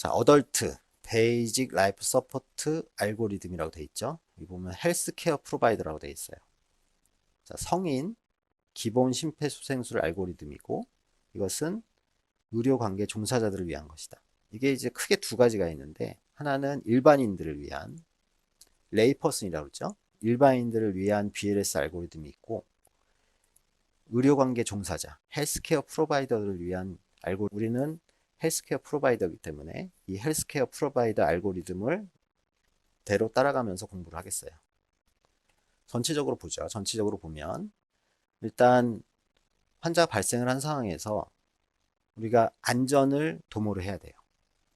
자, 어덜트 베이직 라이프 서포트 알고리즘이라고 돼 있죠. 여기 보면 헬스케어 프로바이더라고 돼 있어요. 자, 성인 기본 심폐소생술 알고리즘이고 이것은 의료관계 종사자들을 위한 것이다. 이게 이제 크게 두 가지가 있는데 하나는 일반인들을 위한 레이퍼슨이라고 그러죠. 일반인들을 위한 BLS 알고리즘이 있고 의료관계 종사자, 헬스케어 프로바이더를 위한 우리는 헬스케어 프로바이더이기 때문에 이 헬스케어 프로바이더 알고리즘을 대로 따라가면서 공부를 하겠어요. 전체적으로 보죠. 전체적으로 보면 일단 환자 발생을 한 상황에서 우리가 안전을 도모를 해야 돼요.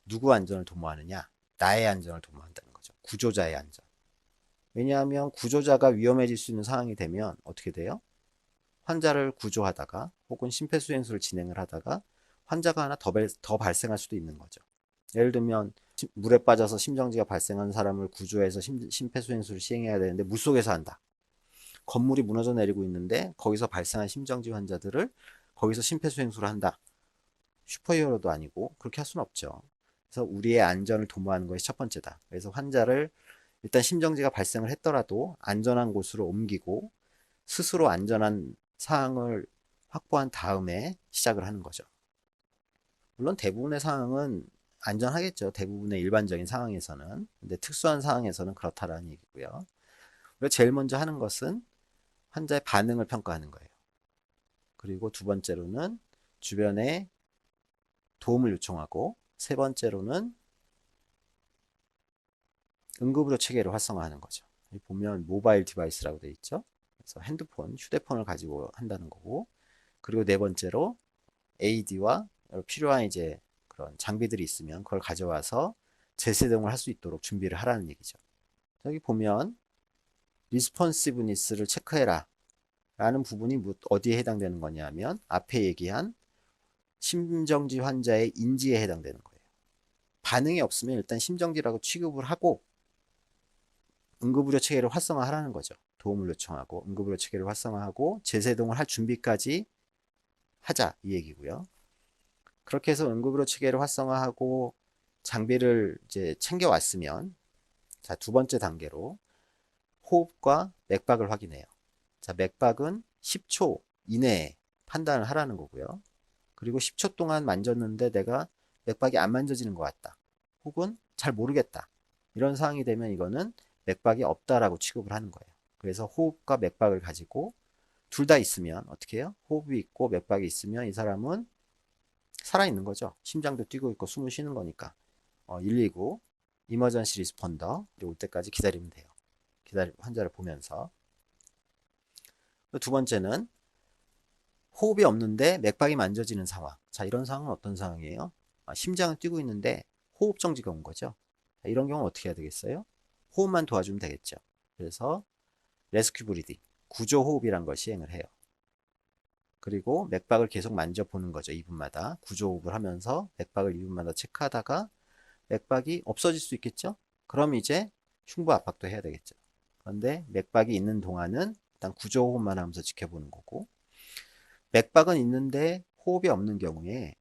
누구 안전을 도모하느냐? 나의 안전을 도모한다는 거죠. 구조자의 안전. 왜냐하면 구조자가 위험해질 수 있는 상황이 되면 어떻게 돼요? 환자를 구조하다가 혹은 심폐소생술을 진행을 하다가 환자가 하나 더 발생할 수도 있는 거죠. 예를 들면 물에 빠져서 심정지가 발생한 사람을 구조해서 심폐소생술을 시행해야 되는데 물속에서 한다. 건물이 무너져 내리고 있는데 거기서 발생한 심정지 환자들을 거기서 심폐소생술을 한다. 슈퍼히어로도 아니고 그렇게 할 수는 없죠. 그래서 우리의 안전을 도모하는 것이 첫 번째다. 그래서 환자를 일단 심정지가 발생을 했더라도 안전한 곳으로 옮기고 스스로 안전한 사항을 확보한 다음에 시작을 하는 거죠. 물론 대부분의 상황은 안전하겠죠. 대부분의 일반적인 상황에서는. 근데 특수한 상황에서는 그렇다라는 얘기고요. 그리고 제일 먼저 하는 것은 환자의 반응을 평가하는 거예요. 그리고 두 번째로는 주변에 도움을 요청하고 세 번째로는 응급의료 체계를 활성화하는 거죠. 여기 보면 모바일 디바이스라고 되어 있죠. 그래서 핸드폰, 휴대폰을 가지고 한다는 거고 그리고 네 번째로 AED와 필요한 이제 그런 장비들이 있으면 그걸 가져와서 재세동을 할 수 있도록 준비를 하라는 얘기죠. 여기 보면 리스폰시브니스를 체크해라 라는 부분이 어디에 해당되는 거냐면 앞에 얘기한 심정지 환자의 인지에 해당되는 거예요. 반응이 없으면 일단 심정지라고 취급을 하고 응급의료 체계를 활성화하라는 거죠. 도움을 요청하고 응급의료 체계를 활성화하고 재세동을 할 준비까지 하자 이 얘기고요. 그렇게 해서 응급의료 체계를 활성화하고 장비를 이제 챙겨왔으면 자, 두 번째 단계로 호흡과 맥박을 확인해요. 자, 맥박은 10초 이내에 판단을 하라는 거고요. 그리고 10초 동안 만졌는데 내가 맥박이 안 만져지는 것 같다. 혹은 잘 모르겠다. 이런 상황이 되면 이거는 맥박이 없다라고 취급을 하는 거예요. 그래서 호흡과 맥박을 가지고 둘 다 있으면 어떻게 해요? 호흡이 있고 맥박이 있으면 이 사람은 살아있는 거죠. 심장도 뛰고 있고 숨을 쉬는 거니까. 119 이머전시 리스폰더 올 때까지 기다리면 돼요. 환자를 보면서. 두 번째는 호흡이 없는데 맥박이 만져지는 상황. 자, 이런 상황은 어떤 상황이에요? 심장은 뛰고 있는데 호흡 정지가 온 거죠. 자, 이런 경우는 어떻게 해야 되겠어요? 호흡만 도와주면 되겠죠. 그래서 레스큐 브리딩, 구조 호흡이란 걸 시행을 해요. 그리고 맥박을 계속 만져보는 거죠. 2분마다 구조 호흡을 하면서 맥박을 2분마다 체크하다가 맥박이 없어질 수 있겠죠? 그럼 이제 흉부 압박도 해야 되겠죠. 그런데 맥박이 있는 동안은 일단 구조 호흡만 하면서 지켜보는 거고 맥박은 있는데 호흡이 없는 경우에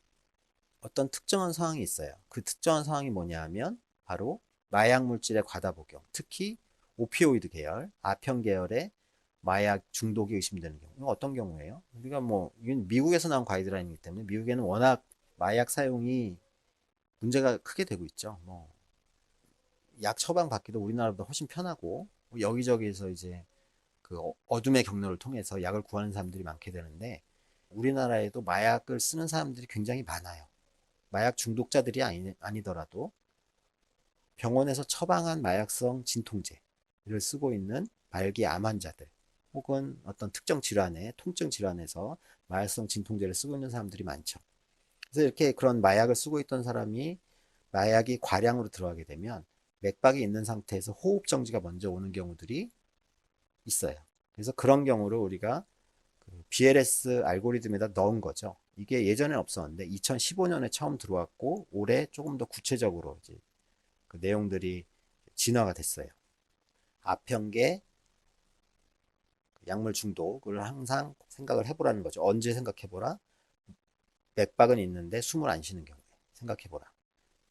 어떤 특정한 상황이 있어요. 그 특정한 상황이 뭐냐 하면 바로 마약 물질의 과다 복용, 특히 오피오이드 계열, 아편 계열의 마약 중독이 의심되는 경우. 이건 어떤 경우예요? 우리가 뭐 이건 미국에서 나온 가이드라인이기 때문에 미국에는 워낙 마약 사용이 문제가 크게 되고 있죠. 뭐 약 처방 받기도 우리나라보다 훨씬 편하고 여기저기에서 이제 그 어둠의 경로를 통해서 약을 구하는 사람들이 많게 되는데 우리나라에도 마약을 쓰는 사람들이 굉장히 많아요. 마약 중독자들이 아니더라도 병원에서 처방한 마약성 진통제를 쓰고 있는 말기 암 환자들 혹은 어떤 특정 질환에 통증 질환에서 마약성 진통제를 쓰고 있는 사람들이 많죠. 그래서 이렇게 그런 마약을 쓰고 있던 사람이 마약이 과량으로 들어가게 되면 맥박이 있는 상태에서 호흡 정지가 먼저 오는 경우들이 있어요. 그래서 그런 경우를 우리가 그 BLS 알고리즘에다 넣은 거죠. 이게 예전에 없었는데 2015년에 처음 들어왔고 올해 조금 더 구체적으로 이제 그 내용들이 진화가 됐어요. 아편계 약물 중독을 항상 생각을 해보라는 거죠. 언제 생각해보라? 맥박은 있는데 숨을 안 쉬는 경우에 생각해보라.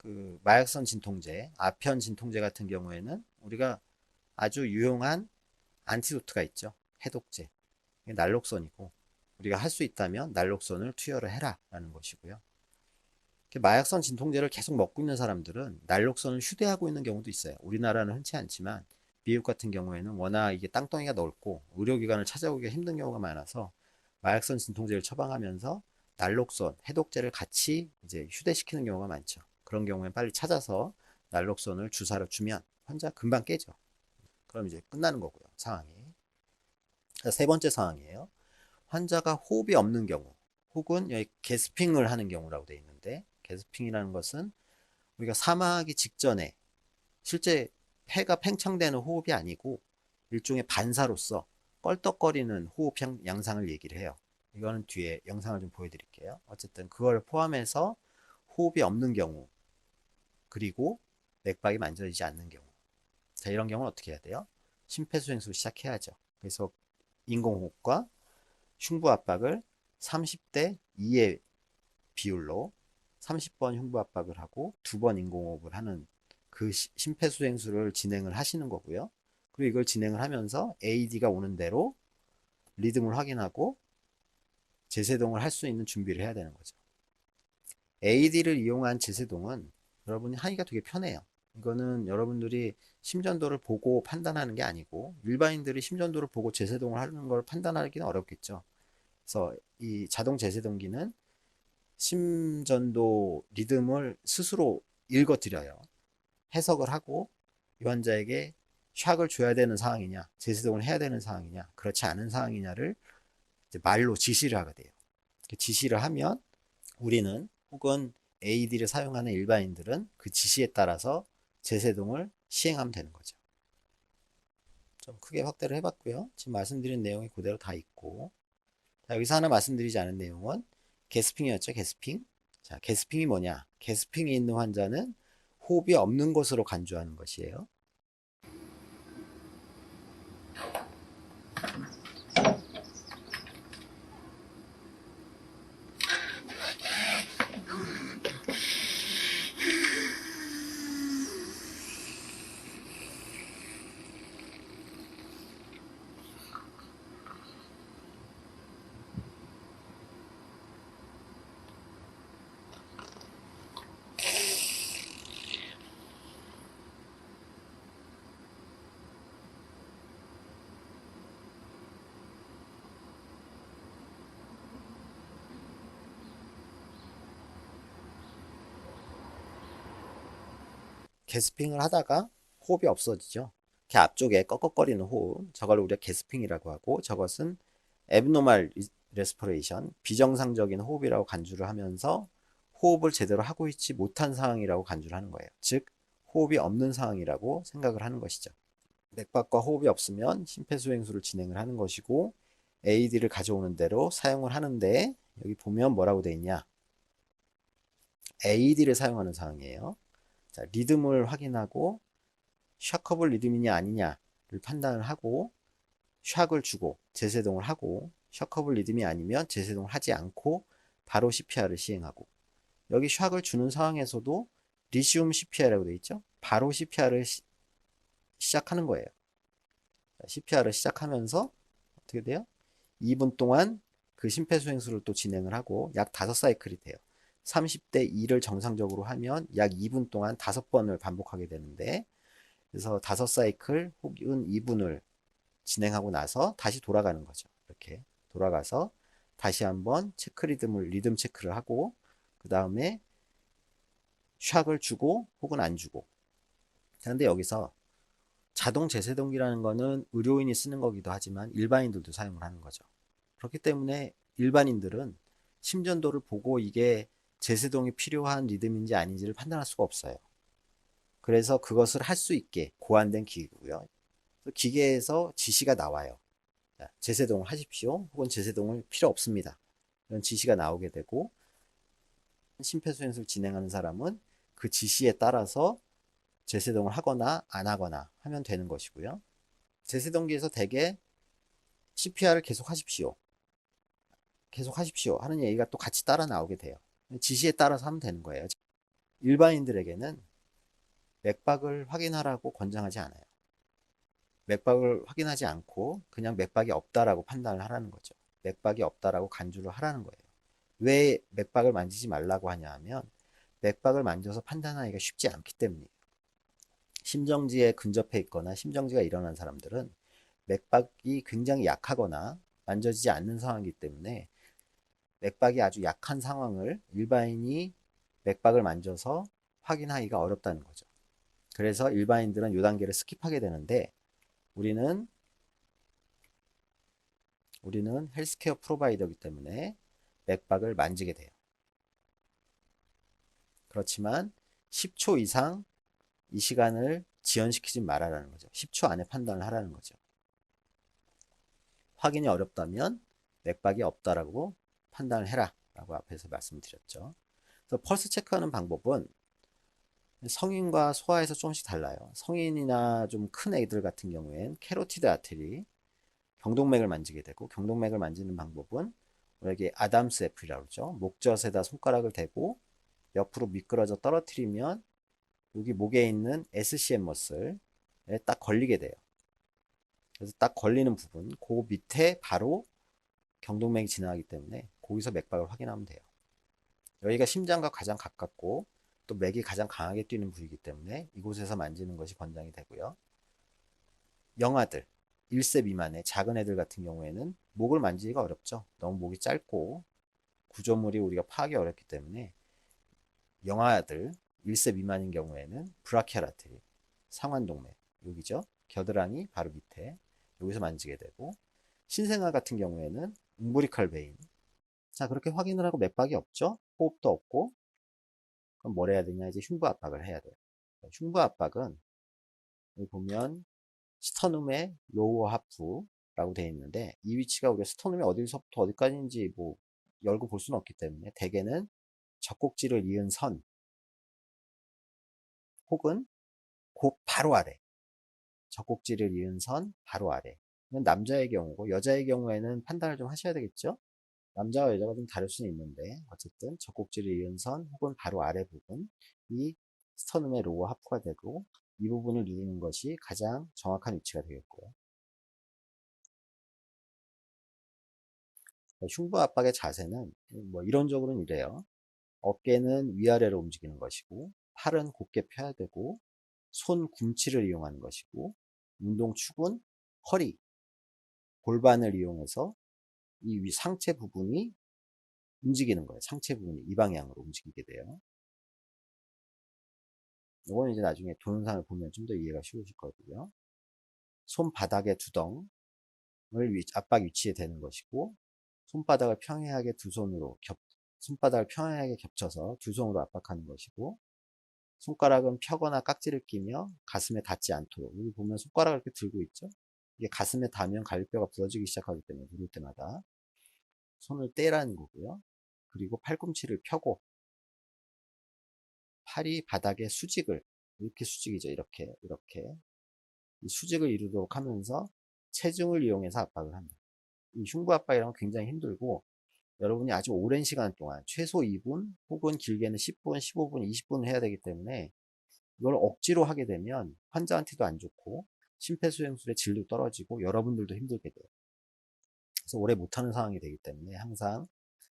그 마약성 진통제, 아편 진통제 같은 경우에는 우리가 아주 유용한 안티도트가 있죠. 해독제. 날록선이고 우리가 할 수 있다면 날록선을 투여를 해라 라는 것이고요. 마약성 진통제를 계속 먹고 있는 사람들은 날록선을 휴대하고 있는 경우도 있어요. 우리나라는 흔치 않지만 미국 같은 경우에는 워낙 이게 땅덩이가 넓고 의료기관을 찾아오기가 힘든 경우가 많아서 마약성 진통제를 처방하면서 날록선, 해독제를 같이 이제 휴대시키는 경우가 많죠. 그런 경우에 빨리 찾아서 날록선을 주사로 주면 환자 금방 깨죠. 그럼 이제 끝나는 거고요. 상황이. 세 번째 상황이에요. 환자가 호흡이 없는 경우 혹은 여기 게스핑을 하는 경우라고 되어 있는데 게스핑이라는 것은 우리가 사망하기 직전에 실제 폐가 팽창되는 호흡이 아니고 일종의 반사로서 껄떡거리는 호흡 양상을 얘기를 해요. 이거는 뒤에 영상을 좀 보여드릴게요. 어쨌든 그걸 포함해서 호흡이 없는 경우 그리고 맥박이 만져지지 않는 경우 자 이런 경우는 어떻게 해야 돼요? 심폐소생술 시작해야죠. 그래서 인공호흡과 흉부압박을 30대 2의 비율로 30번 흉부압박을 하고 2번 인공호흡을 하는 그 심폐소생술을 진행을 하시는 거고요. 그리고 이걸 진행을 하면서 AED가 오는 대로 리듬을 확인하고 제세동을 할 수 있는 준비를 해야 되는 거죠. AED를 이용한 제세동은 여러분이 하기가 되게 편해요. 이거는 여러분들이 심전도를 보고 판단하는 게 아니고 일반인들이 심전도를 보고 제세동을 하는 걸 판단하기는 어렵겠죠. 그래서 이 자동 제세동기는 심전도 리듬을 스스로 읽어드려요. 해석을 하고 이 환자에게 샥을 줘야 되는 상황이냐, 제세동을 해야 되는 상황이냐, 그렇지 않은 상황이냐를 이제 말로 지시를 하게 돼요. 지시를 하면 우리는 혹은 AED를 사용하는 일반인들은 그 지시에 따라서 제세동을 시행하면 되는 거죠. 좀 크게 확대를 해봤고요. 지금 말씀드린 내용이 그대로 다 있고 자, 여기서 하나 말씀드리지 않은 내용은 게스핑이었죠. 게스핑. 자, 게스핑이 뭐냐? 게스핑이 있는 환자는 호흡이 없는 것으로 간주하는 것이에요. 게스핑을 하다가 호흡이 없어지죠. 그 앞쪽에 꺽꺽거리는 호흡, 저걸 우리가 게스핑이라고 하고 저것은 abnormal respiration, 비정상적인 호흡이라고 간주를 하면서 호흡을 제대로 하고 있지 못한 상황이라고 간주를 하는 거예요. 즉 호흡이 없는 상황이라고 생각을 하는 것이죠. 맥박과 호흡이 없으면 심폐소생술을 진행을 하는 것이고 AED를 가져오는 대로 사용을 하는데 여기 보면 뭐라고 되어 있냐? AED를 사용하는 상황이에요. 자, 리듬을 확인하고 샤커블 리듬이냐 아니냐를 판단을 하고 샥을 주고 제세동을 하고 샤커블 리듬이 아니면 제세동을 하지 않고 바로 CPR을 시행하고 여기 샥을 주는 상황에서도 리시움 CPR이라고 되어 있죠. 바로 CPR을 시작하는 거예요. CPR을 시작하면서 어떻게 돼요? 2분 동안 그 심폐소생술을 또 진행을 하고 약 5사이클이 돼요. 30대 2를 정상적으로 하면 약 2분 동안 5번을 반복하게 되는데 그래서 5사이클 혹은 2분을 진행하고 나서 다시 돌아가는 거죠. 이렇게 돌아가서 다시 한번 체크 리듬 체크를 하고 그 다음에 샥을 주고 혹은 안 주고 그런데 여기서 자동 제세동기라는 거는 의료인이 쓰는 거기도 하지만 일반인들도 사용을 하는 거죠. 그렇기 때문에 일반인들은 심전도를 보고 이게 제세동이 필요한 리듬인지 아닌지를 판단할 수가 없어요. 그래서 그것을 할 수 있게 고안된 기기고요. 기계에서 지시가 나와요. 자, 제세동을 하십시오. 혹은 제세동을 필요 없습니다. 이런 지시가 나오게 되고 심폐소생술 진행하는 사람은 그 지시에 따라서 제세동을 하거나 안 하거나 하면 되는 것이고요. 제세동기에서 대개 CPR을 계속 하십시오. 계속 하십시오 하는 얘기가 또 같이 따라 나오게 돼요. 지시에 따라서 하면 되는 거예요. 일반인들에게는 맥박을 확인하라고 권장하지 않아요. 맥박을 확인하지 않고 그냥 맥박이 없다라고 판단을 하라는 거죠. 맥박이 없다라고 간주를 하라는 거예요. 왜 맥박을 만지지 말라고 하냐 하면 맥박을 만져서 판단하기가 쉽지 않기 때문이에요. 심정지에 근접해 있거나 심정지가 일어난 사람들은 맥박이 굉장히 약하거나 만져지지 않는 상황이기 때문에 맥박이 아주 약한 상황을 일반인이 맥박을 만져서 확인하기가 어렵다는 거죠. 그래서 일반인들은 이 단계를 스킵하게 되는데 우리는 헬스케어 프로바이더이기 때문에 맥박을 만지게 돼요. 그렇지만 10초 이상 이 시간을 지연시키지 말아라는 거죠. 10초 안에 판단을 하라는 거죠. 확인이 어렵다면 맥박이 없다라고 판단을 해라 라고 앞에서 말씀드렸죠. 그래서 펄스 체크하는 방법은 성인과 소아에서 조금씩 달라요. 성인이나 좀 큰 애들 같은 경우엔 캐로티드 아테리, 경동맥을 만지게 되고 경동맥을 만지는 방법은 우리에게 아담스 애플이라고 그러죠. 목젖에다 손가락을 대고 옆으로 미끄러져 떨어뜨리면 여기 목에 있는 SCM 머슬에 딱 걸리게 돼요. 그래서 딱 걸리는 부분, 그 밑에 바로 경동맥이 지나가기 때문에 거기서 맥박을 확인하면 돼요. 여기가 심장과 가장 가깝고 또 맥이 가장 강하게 뛰는 부위이기 때문에 이곳에서 만지는 것이 권장이 되고요. 영아들, 1세 미만의 작은 애들 같은 경우에는 목을 만지기가 어렵죠. 너무 목이 짧고 구조물이 우리가 파악이 어렵기 때문에 영아들, 1세 미만인 경우에는 브라키알 아테리, 상완동맥, 여기죠. 겨드랑이 바로 밑에 여기서 만지게 되고 신생아 같은 경우에는 웅브리칼 베인. 자, 그렇게 확인을 하고 맥박이 없죠. 호흡도 없고 그럼 뭘 해야 되냐? 이제 흉부 압박을 해야 돼요. 흉부 압박은 여기 보면 스터눔의 로우 하프라고 되어 있는데 이 위치가 우리가 스터눔이 어디서부터 어디까지인지 뭐 열고 볼 수는 없기 때문에 대개는 젖꼭지를 이은 선 혹은 그 바로 아래 젖꼭지를 이은 선 바로 아래 이건 남자의 경우고 여자의 경우에는 판단을 좀 하셔야 되겠죠. 남자와 여자가 좀 다를 수는 있는데 어쨌든 젖꼭지를 이은 선 혹은 바로 아래 부분 이 스터눔의 로우 하프가 되고 이 부분을 누르는 것이 가장 정확한 위치가 되겠고요. 흉부 압박의 자세는 뭐 이론적으로는 이래요. 어깨는 위아래로 움직이는 것이고 팔은 곧게 펴야 되고 손 꿈치를 이용하는 것이고 운동축은 허리, 골반을 이용해서 이 위 상체 부분이 움직이는 거예요. 상체 부분이 이 방향으로 움직이게 돼요. 이거는 이제 나중에 동영상을 보면 좀 더 이해가 쉬우실 거고요. 손바닥의 두덩을 압박 위치에 대는 것이고 손바닥을 평행하게 두 손으로 손바닥을 평행하게 겹쳐서 두 손으로 압박하는 것이고 손가락은 펴거나 깍지를 끼며 가슴에 닿지 않도록 여기 보면 손가락을 이렇게 들고 있죠. 이게 가슴에 닿으면 갈비뼈가 부러지기 시작하기 때문에 누를 때마다 손을 떼라는 거고요. 그리고 팔꿈치를 펴고 팔이 바닥에 수직을 이렇게 수직이죠. 이렇게 이 수직을 이루도록 하면서 체중을 이용해서 압박을 합니다. 이 흉부 압박이란 건 굉장히 힘들고 여러분이 아주 오랜 시간 동안 최소 2분 혹은 길게는 10분, 15분, 20분 해야 되기 때문에 이걸 억지로 하게 되면 환자한테도 안 좋고 심폐소생술의 질도 떨어지고 여러분들도 힘들게 돼요. 그래서 오래 못하는 상황이 되기 때문에 항상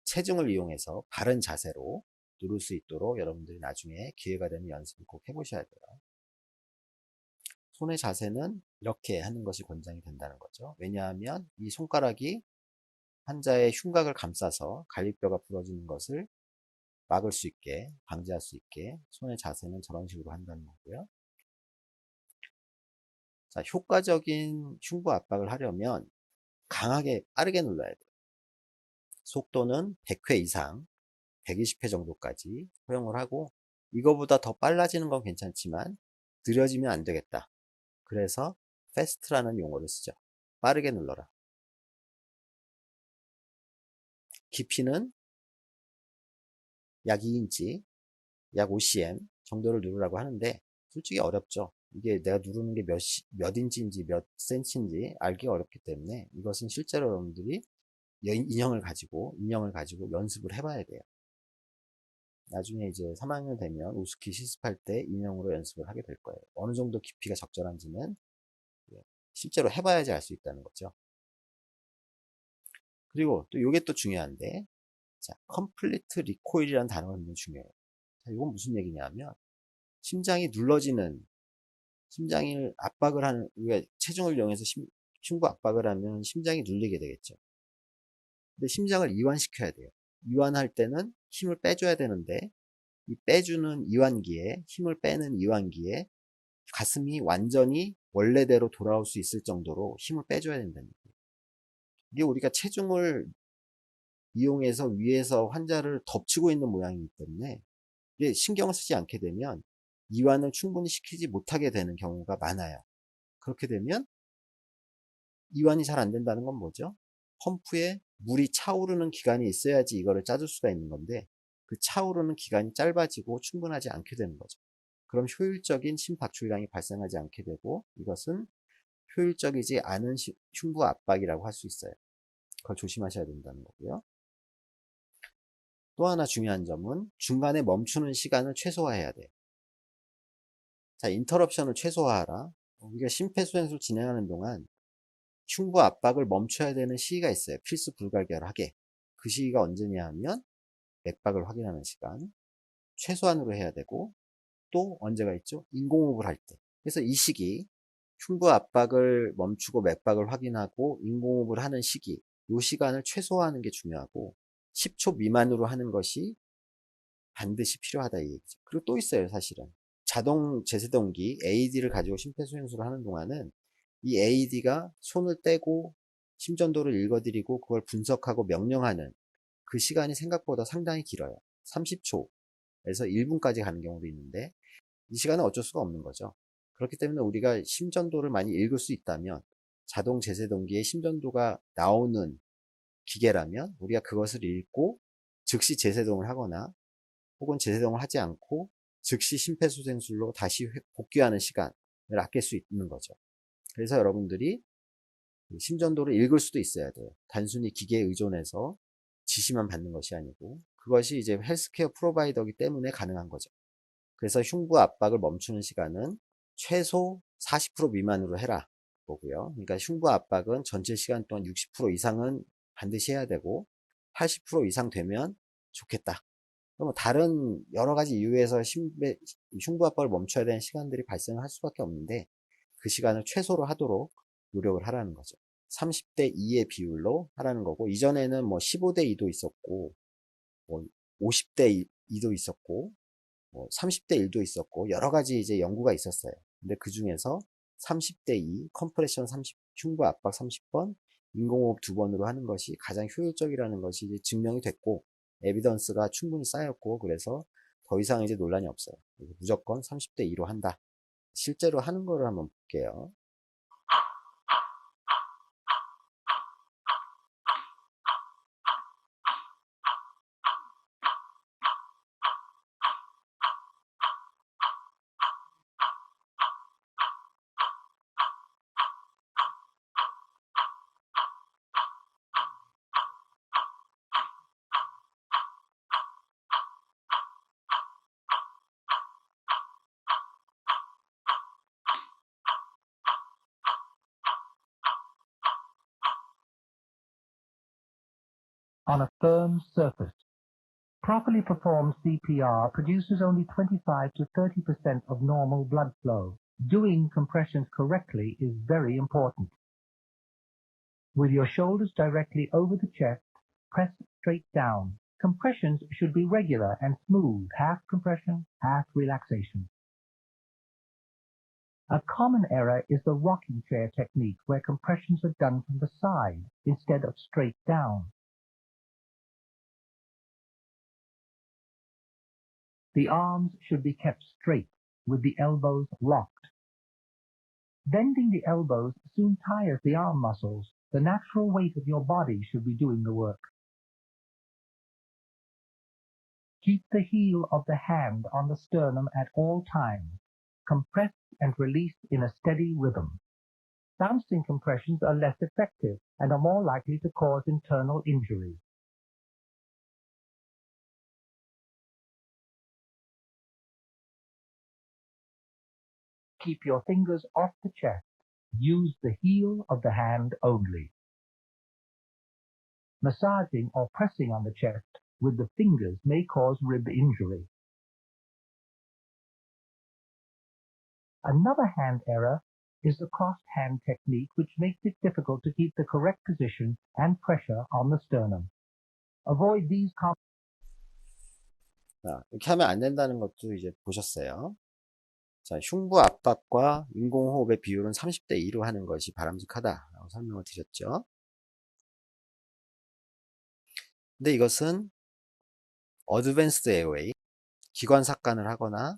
체중을 이용해서 바른 자세로 누를 수 있도록 여러분들이 나중에 기회가 되면 연습을 꼭 해보셔야 돼요. 손의 자세는 이렇게 하는 것이 권장이 된다는 거죠. 왜냐하면 이 손가락이 환자의 흉곽을 감싸서 갈비뼈가 부러지는 것을 막을 수 있게, 방지할 수 있게 손의 자세는 저런 식으로 한다는 거고요. 자, 효과적인 흉부 압박을 하려면 강하게 빠르게 눌러야 돼요. 속도는 100회 이상, 120회 정도까지 허용을 하고 이거보다 더 빨라지는 건 괜찮지만 느려지면 안 되겠다. 그래서 fast라는 용어를 쓰죠. 빠르게 눌러라. 깊이는 약 2인치, 약 5cm 정도를 누르라고 하는데 솔직히 어렵죠. 이게 내가 누르는 게 몇 인치인지 몇 센치인지 알기가 어렵기 때문에 이것은 실제로 여러분들이 인형을 가지고 연습을 해봐야 돼요. 나중에 이제 3학년 되면 우스키 실습할 때 인형으로 연습을 하게 될 거예요. 어느 정도 깊이가 적절한지는 실제로 해봐야지 알 수 있다는 거죠. 그리고 또 이게 또 중요한데, 자, 컴플리트 리코일이라는 단어가 굉장히 중요해요. 자, 이건 무슨 얘기냐면, 심장이 눌러지는, 심장을 압박을 하는, 우리가 체중을 이용해서 흉부 압박을 하면 심장이 눌리게 되겠죠. 근데 심장을 이완시켜야 돼요. 이완할 때는 힘을 빼줘야 되는데, 이 빼주는 이완기에, 힘을 빼는 이완기에 가슴이 완전히 원래대로 돌아올 수 있을 정도로 힘을 빼줘야 된다는 거예요. 이게 우리가 체중을 이용해서 위에서 환자를 덮치고 있는 모양이기 때문에 이게 신경을 쓰지 않게 되면 이완을 충분히 시키지 못하게 되는 경우가 많아요. 그렇게 되면 이완이 잘 안 된다는 건 뭐죠? 펌프에 물이 차오르는 기간이 있어야지 이거를 짜줄 수가 있는 건데 그 차오르는 기간이 짧아지고 충분하지 않게 되는 거죠. 그럼 효율적인 심박출량이 발생하지 않게 되고 이것은 효율적이지 않은 흉부 압박이라고 할 수 있어요. 그걸 조심하셔야 된다는 거고요. 또 하나 중요한 점은 중간에 멈추는 시간을 최소화해야 돼요. 자, 인터럽션을 최소화하라. 우리가 심폐소생술 진행하는 동안 흉부 압박을 멈춰야 되는 시기가 있어요. 필수 불가결하게. 그 시기가 언제냐 하면 맥박을 확인하는 시간. 최소한으로 해야 되고 또 언제가 있죠? 인공호흡을 할 때. 그래서 이 시기 흉부 압박을 멈추고 맥박을 확인하고 인공호흡을 하는 시기 이 시간을 최소화하는 게 중요하고 10초 미만으로 하는 것이 반드시 필요하다 이 얘기죠. 그리고 또 있어요 사실은. 자동 제세동기 AED를 가지고 심폐소생술을 하는 동안은 이 AED가 손을 떼고 심전도를 읽어드리고 그걸 분석하고 명령하는 그 시간이 생각보다 상당히 길어요. 30초에서 1분까지 가는 경우도 있는데 이 시간은 어쩔 수가 없는 거죠. 그렇기 때문에 우리가 심전도를 많이 읽을 수 있다면 자동 제세동기에 심전도가 나오는 기계라면 우리가 그것을 읽고 즉시 제세동을 하거나 혹은 제세동을 하지 않고 즉시 심폐소생술로 다시 복귀하는 시간을 아낄 수 있는 거죠. 그래서 여러분들이 심전도를 읽을 수도 있어야 돼요. 단순히 기계에 의존해서 지시만 받는 것이 아니고 그것이 이제 헬스케어 프로바이더이기 때문에 가능한 거죠. 그래서 흉부 압박을 멈추는 시간은 최소 40% 미만으로 해라 보고요. 그러니까 흉부 압박은 전체 시간 동안 60% 이상은 반드시 해야 되고 80% 이상 되면 좋겠다. 그럼 다른 여러 가지 이유에서 흉부 압박을 멈춰야 되는 시간들이 발생할 수밖에 없는데 그 시간을 최소로 하도록 노력을 하라는 거죠. 30대 2의 비율로 하라는 거고 이전에는 뭐 15대 2도 있었고 뭐 50대 2도 있었고 뭐 30대 1도 있었고 여러 가지 이제 연구가 있었어요. 근데 그 중에서 30대 2 컴프레션 30 흉부 압박 30번 인공호흡 2번으로 하는 것이 가장 효율적이라는 것이 이제 증명이 됐고 에비던스가 충분히 쌓였고 그래서 더 이상 이제 논란이 없어요. 무조건 30대 2로 한다. 실제로 하는 거를 한번 볼게요. On a firm surface. Properly performed CPR produces only 25 to 30% of normal blood flow. Doing compressions correctly is very important. With your shoulders directly over the chest, press straight down. Compressions should be regular and smooth, half compression, half relaxation. A common error is the rocking chair technique where compressions are done from the side instead of straight down. The arms should be kept straight with the elbows locked. Bending the elbows soon tires the arm muscles. The natural weight of your body should be doing the work. Keep the heel of the hand on the sternum at all times. Compress and release in a steady rhythm. Bouncing compressions are less effective and are more likely to cause internal injury. keep your fingers off the chest. Use the heel of the hand only. Massaging or pressing on the chest with the fingers may cause rib injury. Another hand error is the crossed hand technique, which makes it difficult to keep the correct position and pressure on the sternum. Avoid these 자, 이렇게 하면 안 된다는 것도 이제 보셨어요. 자, 흉부 압박과 인공호흡의 비율은 30대 2로 하는 것이 바람직하다라고 설명을 드렸죠. 근데 이것은 어드밴스드 에어웨이, 기관삭관을 하거나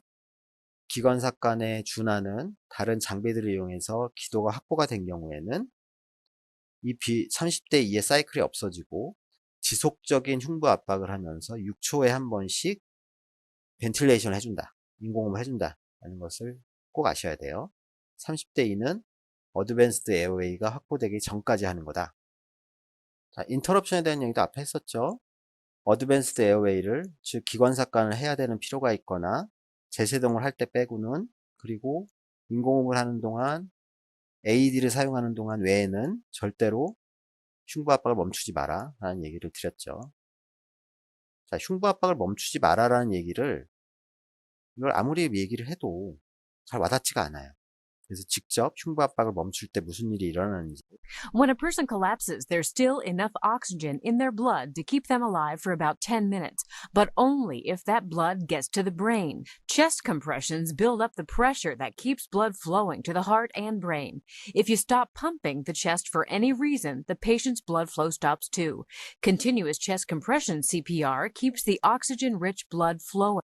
기관삭관에 준하는 다른 장비들을 이용해서 기도가 확보가 된 경우에는 이 30대 2의 사이클이 없어지고 지속적인 흉부 압박을 하면서 6초에 한 번씩 벤틸레이션을 해준다, 인공호흡을 해준다 라는 것을 꼭 아셔야 돼요. 30대 2는 어드밴스드 에어웨이가 확보되기 전까지 하는 거다. 자, 인터럽션에 대한 얘기도 앞에 했었죠. 어드밴스드 에어웨이를, 즉 기관삭관을 해야 되는 필요가 있거나 제세동을 할 때 빼고는, 그리고 인공호흡을 하는 동안 AED를 사용하는 동안 외에는 절대로 흉부 압박을 멈추지 마라 라는 얘기를 드렸죠. 자, 흉부 압박을 멈추지 마라 라는 얘기를, 이걸 아무리 얘기를 해도 잘 와닿지가 않아요. 그래서 직접 흉부 압박을 멈출 때 무슨 일이 일어나는지. When a person collapses, there's still enough oxygen in their blood to keep them alive for about 10 minutes, but only if that blood gets to the brain. Chest compressions build up the pressure that keeps blood flowing to the heart and brain. If you stop pumping the chest for any reason, the patient's blood flow stops too. Continuous chest compression CPR keeps the oxygen-rich blood flowing.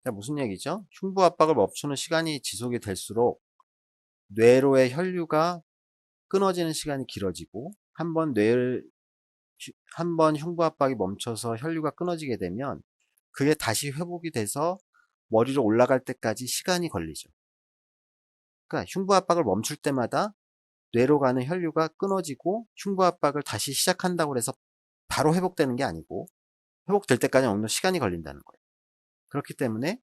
자, 무슨 얘기죠? 흉부 압박을 멈추는 시간이 지속이 될수록 뇌로의 혈류가 끊어지는 시간이 길어지고, 한번 흉부 압박이 멈춰서 혈류가 끊어지게 되면 그게 다시 회복이 돼서 머리로 올라갈 때까지 시간이 걸리죠. 그러니까 흉부 압박을 멈출 때마다 뇌로 가는 혈류가 끊어지고 흉부 압박을 다시 시작한다고 해서 바로 회복되는 게 아니고, 회복될 때까지 어느 정도 시간이 걸린다는 거예요. 그렇기 때문에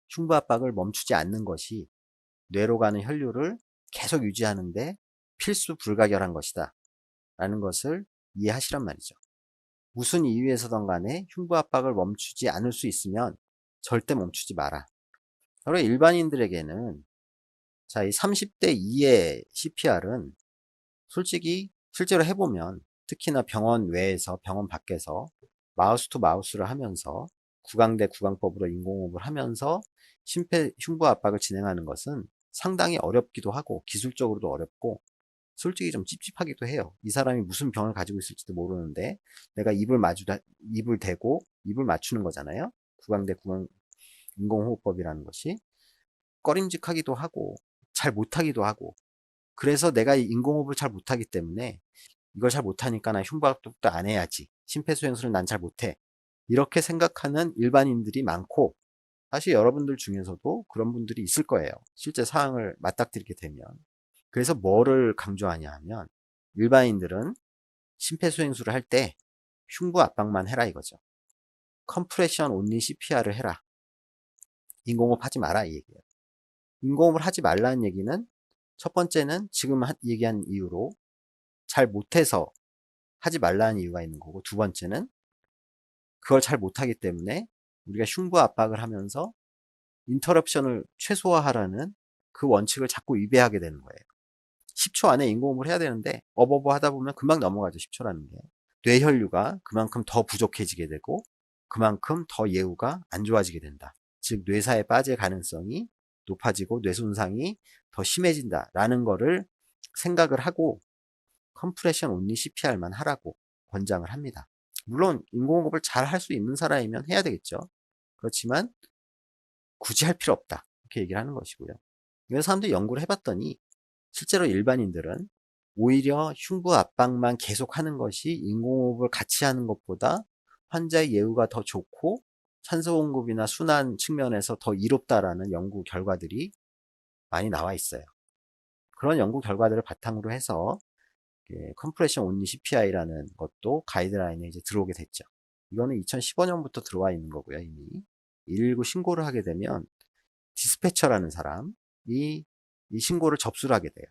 흉부 압박을 멈추지 않는 것이 뇌로 가는 혈류를 계속 유지하는데 필수 불가결한 것이다 라는 것을 이해하시란 말이죠. 무슨 이유에서든 간에 흉부 압박을 멈추지 않을 수 있으면 절대 멈추지 마라. 바로 일반인들에게는, 자, 이 30대 2의 CPR은 솔직히 실제로 해보면, 특히나 병원 외에서, 병원 밖에서 마우스 투 마우스를 하면서 구강대 구강법으로 인공호흡을 하면서 흉부 압박을 진행하는 것은 상당히 어렵기도 하고 기술적으로도 어렵고 솔직히 좀 찝찝하기도 해요. 이 사람이 무슨 병을 가지고 있을지도 모르는데 내가 입을 대고 입을 맞추는 거잖아요. 구강대 구강 인공호흡법이라는 것이 꺼림직하기도 하고 잘 못하기도 하고, 그래서 내가 인공호흡을 잘 못하기 때문에 이걸 잘 못하니까 나 흉부 압박도 안 해야지, 심폐소생술은 난 잘 못해, 이렇게 생각하는 일반인들이 많고, 사실 여러분들 중에서도 그런 분들이 있을 거예요. 실제 상황을 맞닥뜨리게 되면. 그래서 뭐를 강조하냐 하면, 일반인들은 심폐소생술을 할 때 흉부 압박만 해라 이거죠. 컴프레션 온리 CPR을 해라. 인공호흡 하지 마라 이 얘기예요. 인공호흡을 하지 말라는 얘기는, 첫 번째는 지금 얘기한 이유로 잘 못해서 하지 말라는 이유가 있는 거고, 두 번째는 그걸 잘 못하기 때문에 우리가 흉부 압박을 하면서 인터럽션을 최소화하라는 그 원칙을 자꾸 위배하게 되는 거예요. 10초 안에 인공호흡을 해야 되는데 어버버 하다 보면 금방 넘어가죠. 10초라는 게. 뇌혈류가 그만큼 더 부족해지게 되고 그만큼 더 예후가 안 좋아지게 된다. 즉 뇌사에 빠질 가능성이 높아지고 뇌 손상이 더 심해진다라는 거를 생각을 하고 컴프레션 온리 CPR만 하라고 권장을 합니다. 물론 인공호흡을 잘 할 수 있는 사람이면 해야 되겠죠. 그렇지만 굳이 할 필요 없다, 이렇게 얘기를 하는 것이고요. 이런 사람들이 연구를 해봤더니 실제로 일반인들은 오히려 흉부 압박만 계속하는 것이 인공호흡을 같이 하는 것보다 환자의 예후가 더 좋고 산소 공급이나 순환 측면에서 더 이롭다라는 연구 결과들이 많이 나와 있어요. 그런 연구 결과들을 바탕으로 해서 컴프레션 온리 CPI라는 것도 가이드라인에 이제 들어오게 됐죠. 이거는 2015년부터 들어와 있는 거고요. 이미 119 신고를 하게 되면 디스패처라는 사람이 이 신고를 접수를 하게 돼요.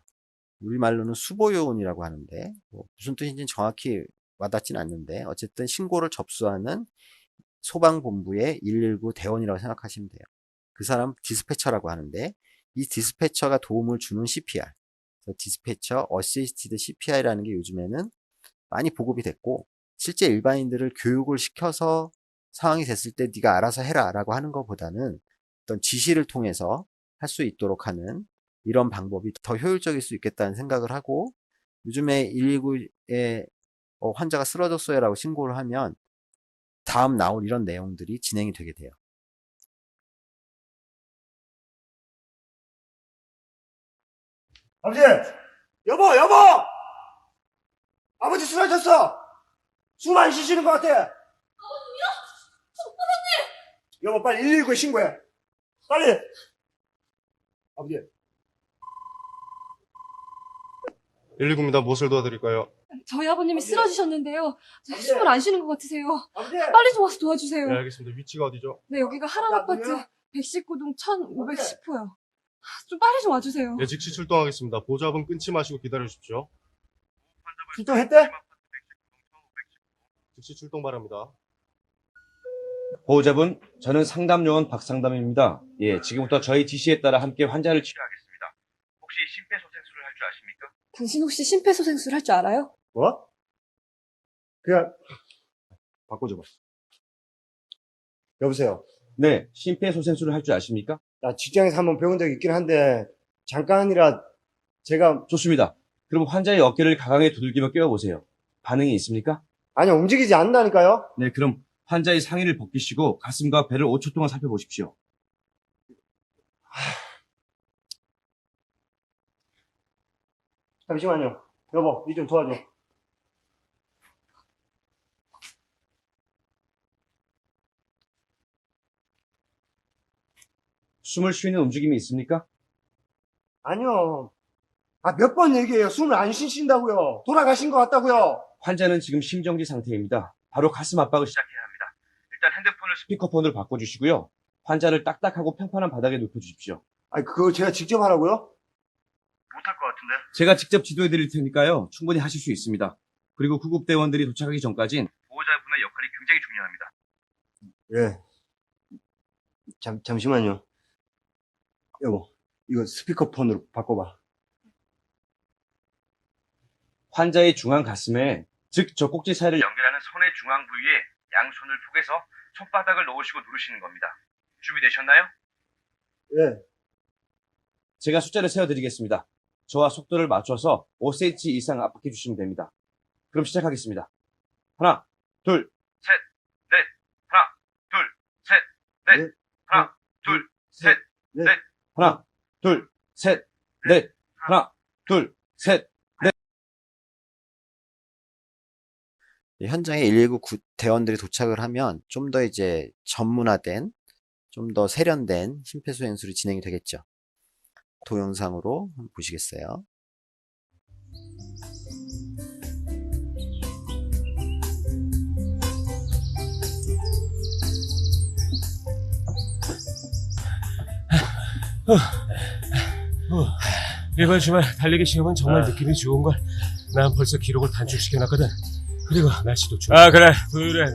우리말로는 수보요원이라고 하는데 뭐 무슨 뜻인지는 정확히 와닿진 않는데 어쨌든 신고를 접수하는 소방본부의 119 대원이라고 생각하시면 돼요. 그 사람 디스패처라고 하는데 이 디스패처가 도움을 주는 CPR, 디스패처 어시스티드 CPR이라는 게 요즘에는 많이 보급이 됐고 실제 일반인들을 교육을 시켜서 상황이 됐을 때 네가 알아서 해라 라고 하는 것보다는 어떤 지시를 통해서 할 수 있도록 하는 이런 방법이 더 효율적일 수 있겠다는 생각을 하고 요즘에 119에 환자가 쓰러졌어요 라고 신고를 하면 다음 나올 이런 내용들이 진행이 되게 돼요. 아버지! 여보! 아버지 쓰러졌어! 숨 안 쉬시는 것 같아! 아버님이요? 아버님! 여보 빨리 119에 신고해! 빨리! 아버지. 119입니다. 무엇을 도와드릴까요? 저희 아버님이 아버지. 쓰러지셨는데요. 아버지. 숨을 안 쉬는 것 같으세요. 아버지! 빨리 좀 와서 도와주세요. 네, 알겠습니다. 위치가 어디죠? 네, 여기가 하랑 아파트 아버지요? 119동 1510호요. 좀 빨리 좀 와주세요. 네, 즉시 출동하겠습니다. 보호자분 끊지 마시고 기다려 주십시오. 출동했대? 즉시 출동 바랍니다. 보호자분, 저는 상담요원 박상담입니다. 예, 지금부터 저희 지시에 따라 함께 환자를 치료하겠습니다. 혹시 심폐소생술을 할 줄 아십니까? 당신 혹시 심폐소생술 할 줄 알아요? 뭐? 그냥 바꿔줘봐. 여보세요. 네, 심폐소생술을 할 줄 아십니까? 나 직장에서 한번 배운 적이 있긴 한데 잠깐이라 제가 좋습니다. 그럼 환자의 어깨를 가강에 두들기며 깨워보세요. 반응이 있습니까? 아니 움직이지 않는다니까요? 네, 그럼 환자의 상의를 벗기시고 가슴과 배를 5초 동안 살펴보십시오. 잠시만요. 여보, 이 좀 도와줘. 숨을 쉬는 움직임이 있습니까? 아니요. 몇 번 얘기해요. 숨을 안 쉬신다고요. 돌아가신 것 같다고요. 환자는 지금 심정지 상태입니다. 바로 가슴 압박을 시작해야 합니다. 일단 핸드폰을 스피커폰으로 바꿔주시고요. 환자를 딱딱하고 평판한 바닥에 눕혀주십시오. 아니, 그거 제가 직접 하라고요? 못할 것 같은데? 제가 직접 지도해 드릴 테니까요. 충분히 하실 수 있습니다. 그리고 구급대원들이 도착하기 전까진 보호자분의 역할이 굉장히 중요합니다. 예. 잠시만요. 여보, 이거 스피커폰으로 바꿔봐. 환자의 중앙 가슴에, 즉 젖꼭지 사이를 연결하는 손의 중앙 부위에 양손을 포개서 손바닥을 놓으시고 누르시는 겁니다. 준비되셨나요? 예. 제가 숫자를 세어드리겠습니다. 저와 속도를 맞춰서 5cm 이상 압박해 주시면 됩니다. 그럼 시작하겠습니다. 하나, 둘, 셋, 넷. 하나, 둘, 셋, 넷. 넷. 하나, 둘, 셋, 넷. 넷. 하나, 둘, 셋, 넷. 하나, 둘, 셋. 현장에 119 대원들이 도착을 하면 좀 더 이제 전문화된, 좀 더 세련된 심폐소생술이 진행이 되겠죠. 동영상으로 한번 보시겠어요? 이번 주말 달리기 시험은 정말 느낌이 좋은걸. 난 벌써 기록을 단축시켜놨거든. 그리고 날씨도 좋아. 그래 토요일에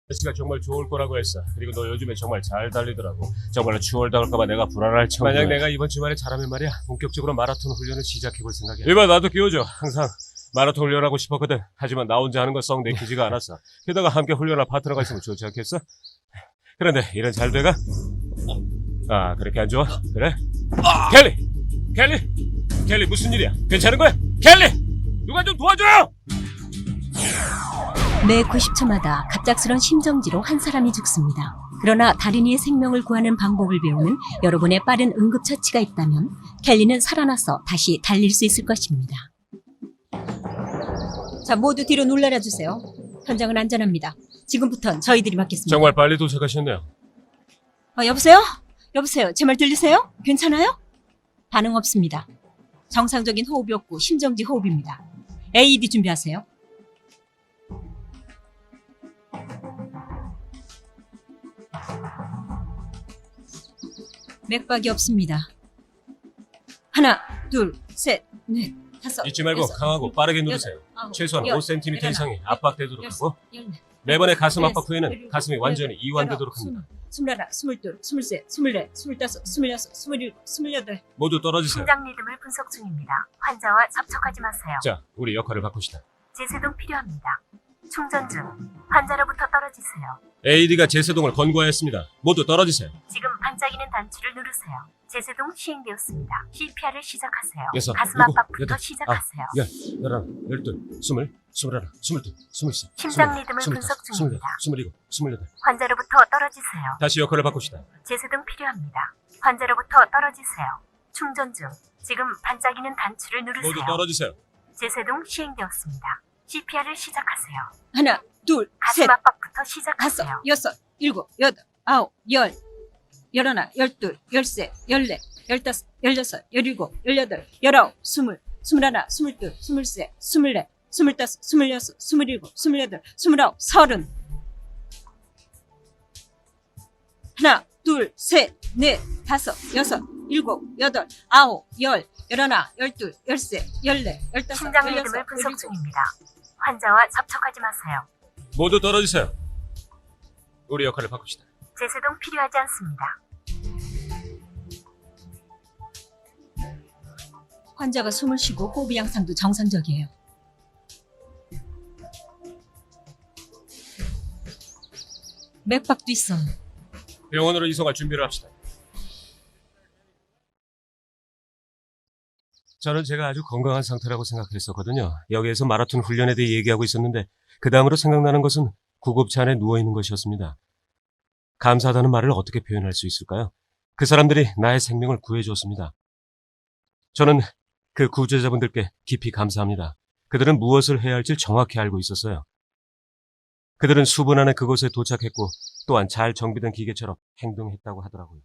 날씨가 정말 좋을 거라고 했어. 그리고 너 요즘에 정말 잘 달리더라고. 정말로 추월당할까봐 내가 불안할 정도야. 만약 내가 이번 주말에 잘하면 말이야, 본격적으로 마라톤 훈련을 시작해볼 생각이야. 이봐, 나도 끼워줘. 항상 마라톤 훈련하고 싶었거든. 하지만 나 혼자 하는 건 썩 내키지가 않았어. 게다가 함께 훈련할 파트너가 있으면 좋지 않겠어? 그런데 일은 잘 돼가? 그렇게 안 좋아? 그래? 켈리 무슨 일이야? 괜찮은 거야? 켈리! 누가 좀 도와줘요! 매 90초마다 갑작스런 심정지로 한 사람이 죽습니다. 그러나 다린이의 생명을 구하는 방법을 배우는 여러분의 빠른 응급처치가 있다면 켈리는 살아나서 다시 달릴 수 있을 것입니다. 자, 모두 뒤로 물러나 주세요. 현장은 안전합니다. 지금부턴 저희들이 맡겠습니다. 정말 빨리 도착하셨네요. 여보세요? 여보세요? 제 말 들리세요? 괜찮아요? 반응 없습니다. 정상적인 호흡이 없고 심정지 호흡입니다. AED 준비하세요. 맥박이 없습니다. 하나, 둘, 셋, 넷, 다섯. 잊지 말고 여섯, 강하고 일곱, 빠르게 여덟, 누르세요. 아홉, 최소한 열, 5cm 열하나, 이상이 열둘, 압박되도록 열셋, 하고 열넷, 매번의 가슴 열여섯, 압박 후에는 열일곱, 가슴이 완전히 열여덟, 이완되도록 합니다. 스물하나, 스물둘, 스물셋, 스물넷, 스물다섯, 스물여섯, 스물일곱, 스물여덟. 모두 떨어지세요. 심장 리듬을 분석 중입니다. 환자와 접촉하지 마세요. 자, 우리 역할을 바꿉시다. 제세동 필요합니다. 충전 중. 환자로부터 떨어지세요. AD가 제세동을 권고하였습니다. 모두 떨어지세요. 지금 반짝이는 단추를 누르세요. 제세동 시행되었습니다. CPR을 시작하세요. 여섯, 가슴 일곱, 압박부터 여덟, 시작하세요. 열, 열하나, 열둘, 스물, 스물하나, 스물둘, 스물셋, 심장 스물넷, 리듬을 스물다섯, 분석 중입니다. 스물일곱, 스물여덟. 환자로부터 떨어지세요. 다시 역할을 바꿉시다. 제세동 필요합니다. 환자로부터 떨어지세요. 충전 중. 지금 반짝이는 단추를 모두 누르세요. 떨어지세요. 제세동 시행되었습니다. CPR을 시작하세요. 하나, 둘, 가슴 셋, 압박부터 다섯, 시작하세요. 여섯, 일곱, 여덟, 아홉, 열, 열하나, 열둘, 열셋, 열넷, 열다섯, 열여섯, 열일곱, 열여덟, 열아홉, 스물, 스물하나, 스물둘, 스물셋, 스물넷, 스물다섯, 스물여섯, 스물일곱, 스물여덟, 스물아홉, 서른. 하나, 둘, 셋, 넷, 다섯, 여섯, 일곱, 여덟, 아홉, 열, 열하나, 열둘, 열셋, 열넷, 열다섯, 심장 열여섯, 리듬을 분석 열일곱. 중입니다. 환자와 접촉하지 마세요. 모두 떨어지세요. 우리 역할을 바꿉시다. 제세동 필요하지 않습니다. 환자가 숨을 쉬고 호흡 양상도 정상적이에요. 맥박도 있어요. 병원으로 이송할 준비를 합시다. 저는 제가 아주 건강한 상태라고 생각했었거든요. 여기에서 마라톤 훈련에 대해 얘기하고 있었는데 그 다음으로 생각나는 것은 구급차 안에 누워있는 것이었습니다. 감사하다는 말을 어떻게 표현할 수 있을까요? 그 사람들이 나의 생명을 구해주었습니다. 저는 그 구조자분들께 깊이 감사합니다. 그들은 무엇을 해야 할지 정확히 알고 있었어요. 그들은 수분 안에 그곳에 도착했고 또한 잘 정비된 기계처럼 행동했다고 하더라고요.